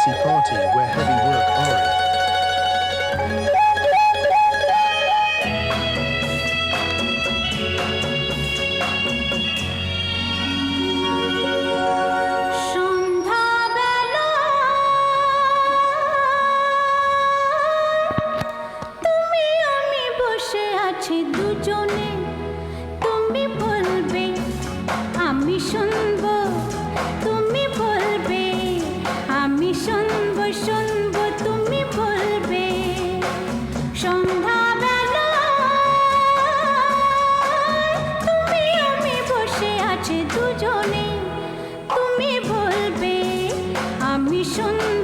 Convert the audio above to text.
fancy party where heavy work Ari. দুজনে তুমি বলবে আমি শুনবো, তুমি বলবে আমি শুনবো, শুনবো তুমি বলবে। সন্ধ্যাবেলা তুমি আমি বসে আছি দুজনে, তুমি বলবে আমি শুনবো।